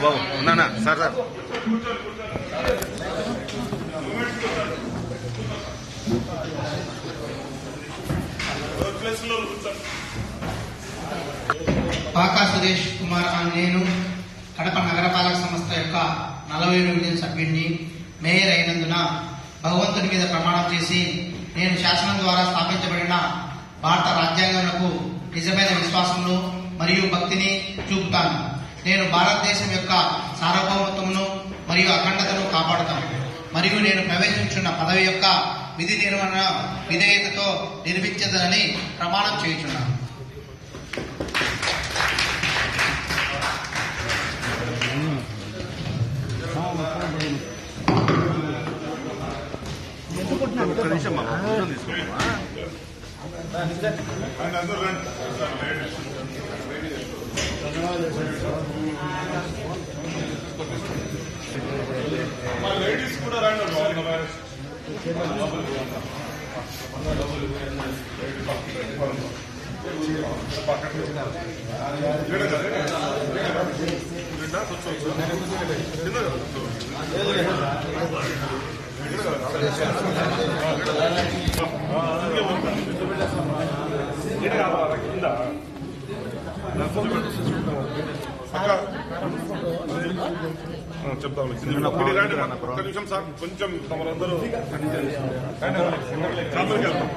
బాబు ఉన్నానా sir sir pak Suresh Kumar నేను కడప నగరపాలక సంస్థ యొక్క 47వ సభ్యుడిని. మేయర్ అయినందున భగవంతుని మీద ప్రమాణం చేసి నేను శాసనం ద్వారా స్థాపించబడిన భారత రాజ్యాంగంకు నిజమైన విశ్వాసమును మరియు భక్తిని చూపుతాను. నేను భారతదేశం యొక్క సార్వభౌమత్వమును మరియు అఖండతను కాపాడుతాను మరియు నేను ప్రవేశించున్న పదవి యొక్క విధి నిర్వహణ విధేయతతో నిర్మించదనని ప్రమాణం చేయుచున్నాను. ఒక్క నిమిషం తీసుకున్నామా లేడీస్ కూడా రండి చెప్తాం ఒక్క నిమిషం సార్, కొంచెం తమరందరూ చాంబర్కి వెళ్తాం.